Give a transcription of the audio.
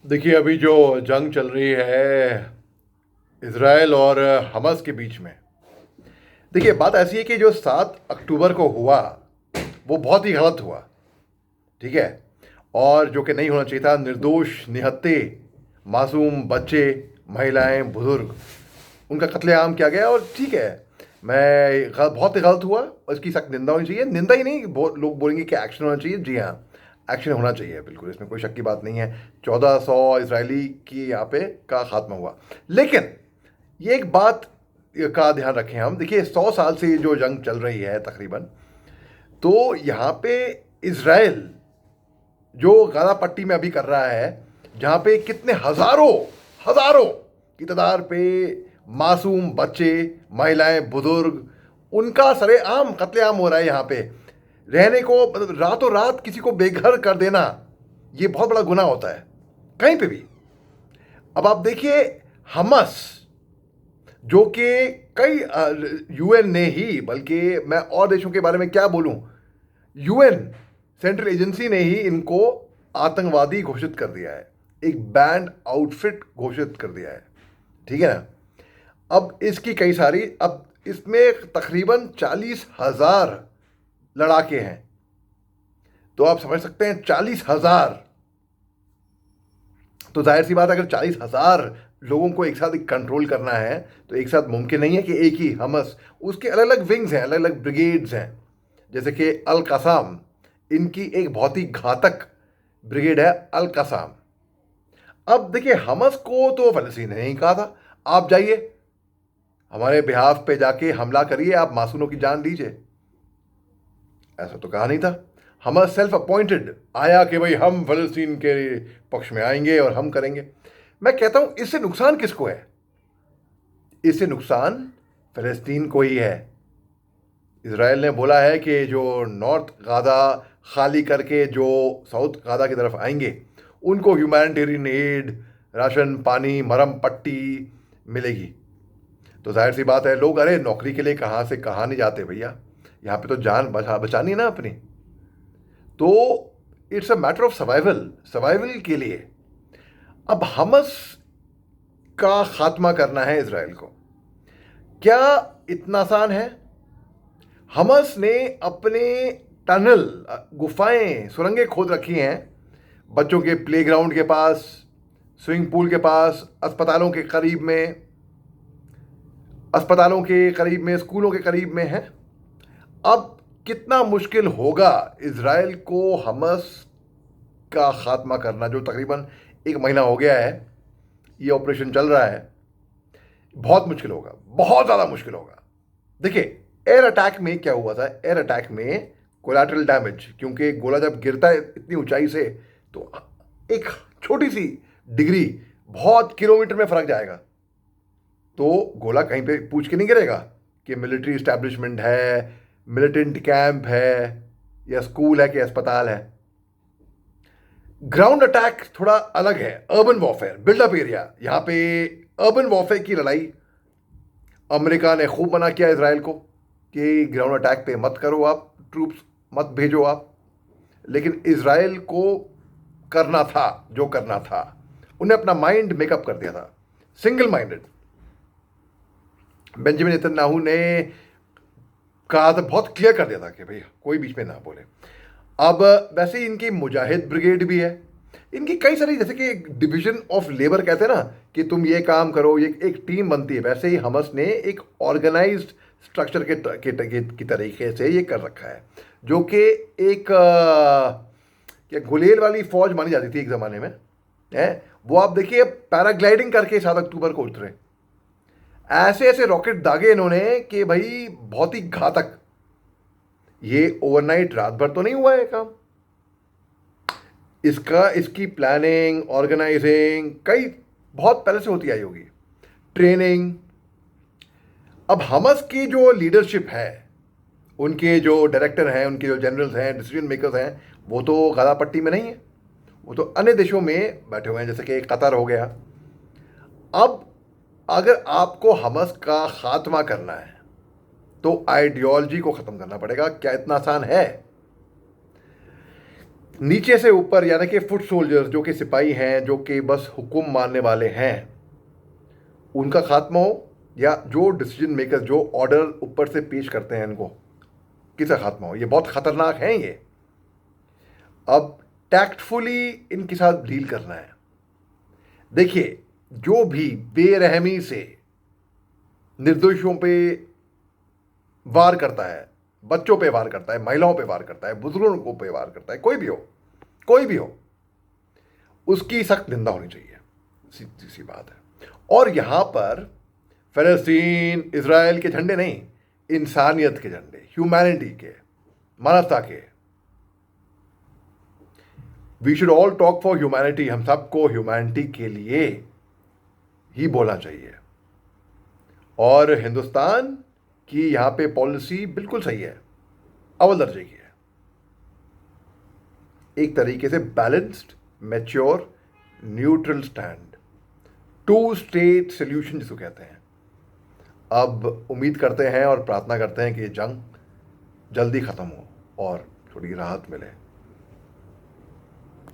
देखिए, अभी जो जंग चल रही है इज़राइल और हमास के बीच में। देखिए, बात ऐसी है कि जो 7 अक्टूबर को हुआ वो बहुत ही गलत हुआ। ठीक है। और जो कि नहीं होना चाहिए था। निर्दोष निहत्थे मासूम बच्चे, महिलाएं, बुजुर्ग, उनका कत्लेआम किया गया। और ठीक है, बहुत ही गलत हुआ और इसकी सख्त निंदा होनी चाहिए। निंदा ही नहीं, लोग बोलेंगे कि एक्शन होना चाहिए। जी हाँ, एक्शन होना चाहिए, बिल्कुल, इसमें कोई शक की बात नहीं है। 1400 इसराइली की यहाँ पे का खात्मा हुआ। लेकिन ये एक बात का ध्यान रखें हम। देखिए, 100 साल से जो जंग चल रही है तकरीबन, तो यहाँ पे इसराइल जो गाजा पट्टी में अभी कर रहा है, जहाँ पे कितने हजारों हजारों की तादाद पे मासूम बच्चे, महिलाएं, बुजुर्ग, उनका सरेआम कत्लेआम हो रहा है। यहाँ पे रहने को, मतलब रातों रात किसी को बेघर कर देना, ये बहुत बड़ा गुनाह होता है कहीं पे भी। अब आप देखिए, हमस, जो कि कई यूएन ने ही, बल्कि मैं और देशों के बारे में क्या बोलूं, यूएन सेंट्रल एजेंसी ने ही इनको आतंकवादी घोषित कर दिया है, एक बैंड आउटफिट घोषित कर दिया है। ठीक है ना। अब इसकी कई सारी, अब इसमें तकरीबन 40,000 लड़ाके हैं। तो आप समझ सकते हैं, 40,000। तो जाहिर सी बात है, अगर 40,000 लोगों को एक साथ कंट्रोल करना है तो एक साथ मुमकिन नहीं है कि एक ही हमस, उसके अलग अलग विंग्स हैं, अलग अलग ब्रिगेड्स हैं। जैसे कि अल कसाम, इनकी एक बहुत ही घातक ब्रिगेड है अल कसाम। अब देखिए, हमस को तो फलस्तीन ने नहीं कहा था आप जाइए हमारे बिहाफ पे जाके हमला करिए, आप मासूमों की जान लीजिए, ऐसा तो कहा नहीं था। हमस सेल्फ अपॉइंटेड आया कि भाई हम फलस्तीन के पक्ष में आएंगे और हम करेंगे। मैं कहता हूं, इससे नुकसान किसको है? इससे नुकसान फलस्तीन को ही है। इसराइल ने बोला है कि जो नॉर्थ गाजा खाली करके जो साउथ गाजा की तरफ आएंगे, उनको ह्यूमैनिटेरियन एड, राशन पानी, मरहम पट्टी मिलेगी। तो जाहिर सी बात है, लोग अरे नौकरी के लिए कहाँ से कहाँ नहीं जाते भैया, यहाँ पे तो जान बचानी है ना अपनी। तो it's a matter of survival, survival के लिए। अब हमस का खात्मा करना है इसराइल को, क्या इतना आसान है? हमस ने अपने टनल, गुफाएं, सुरंगें खोद रखी हैं बच्चों के प्लेग्राउंड के पास, स्विमिंग पूल के पास, अस्पतालों के करीब में, स्कूलों के करीब में है। अब कितना मुश्किल होगा इसराइल को हमस का खात्मा करना, जो तकरीबन 1 महीना हो गया है ये ऑपरेशन चल रहा है। बहुत मुश्किल होगा, बहुत ज़्यादा मुश्किल होगा। देखिए, एयर अटैक में क्या हुआ था? एयर अटैक में कोलैटरल डैमेज, क्योंकि गोला जब गिरता है इतनी ऊंचाई से, तो एक छोटी सी डिग्री बहुत किलोमीटर में फर्क जाएगा। तो गोला कहीं पे पूछ के नहीं गिरेगा कि मिलिट्री इस्टेब्लिशमेंट है, मिलिटेंट कैंप है, या स्कूल है कि अस्पताल है। ग्राउंड अटैक थोड़ा अलग है, अर्बन वॉरफेयर, बिल्डअप एरिया। यहाँ पे अर्बन वॉरफेयर की लड़ाई, अमेरिका ने खूब मना किया इसराइल को कि ग्राउंड अटैक पे मत करो, आप ट्रूप्स मत भेजो आप। लेकिन इसराइल को करना था जो करना था, उन्हें अपना माइंड मेकअप कर दिया था, सिंगल माइंडेड। बेंजामिन नेतन्याहू ने कहा था, बहुत क्लियर कर दिया था कि भाई कोई बीच में ना बोले। अब वैसे ही इनकी मुजाहिद ब्रिगेड भी है, इनकी कई सारी, जैसे कि डिवीजन ऑफ लेबर कहते हैं ना, कि तुम ये काम करो, ये एक टीम बनती है। वैसे ही हमस ने एक ऑर्गेनाइज्ड स्ट्रक्चर की तरीके से ये कर रखा है, जो कि एक क्या गुलेल वाली फौज मानी जाती थी एक ज़माने में, है वो। आप देखिए, पैराग्लाइडिंग करके 7 अक्टूबर को उतरे, ऐसे ऐसे रॉकेट दागे इन्होंने कि भाई बहुत ही घातक। ये ओवरनाइट, रात भर तो नहीं हुआ है काम। इसकी प्लानिंग, ऑर्गेनाइजिंग कई बहुत पहले से होती आई होगी, ट्रेनिंग। अब हमस की जो लीडरशिप है, उनके जो डायरेक्टर हैं, उनके जो जनरल्स हैं, डिसीजन मेकर्स हैं, वो तो गाजा पट्टी में नहीं है, वो तो अन्य देशों में बैठे हुए हैं, जैसे कि कतर हो गया। अब अगर आपको हमस का खात्मा करना है तो आइडियोलॉजी को ख़त्म करना पड़ेगा। क्या इतना आसान है? नीचे से ऊपर, यानी कि फुट सोल्जर्स, जो कि सिपाही हैं, जो कि बस हुक्म मानने वाले हैं, उनका खात्मा हो, या जो डिसीजन मेकर जो ऑर्डर ऊपर से पेश करते हैं इनको, किसका खात्मा हो। ये बहुत खतरनाक है ये। अब टैक्टफुली इनके साथ डील करना है। देखिए, जो भी बेरहमी से निर्दोषों पे वार करता है, बच्चों पे वार करता है, महिलाओं पे वार करता है, बुजुर्गों पे वार करता है, कोई भी हो, कोई भी हो, उसकी सख्त निंदा होनी चाहिए। सीधी सी बात है। और यहां पर फिलिस्तीन इजराइल के झंडे नहीं, इंसानियत के झंडे, ह्यूमैनिटी के, मानवता के। We should all talk for humanity. हम सबको ह्यूमैनिटी के लिए ही बोलना चाहिए। और हिंदुस्तान की यहां पे पॉलिसी बिल्कुल सही है, अव्वल दर्जे की है। एक तरीके से balanced, mature, neutral stand, two state solution जिसको कहते हैं। अब उम्मीद करते हैं और प्रार्थना करते हैं कि ये जंग जल्दी ख़त्म हो और थोड़ी राहत मिले।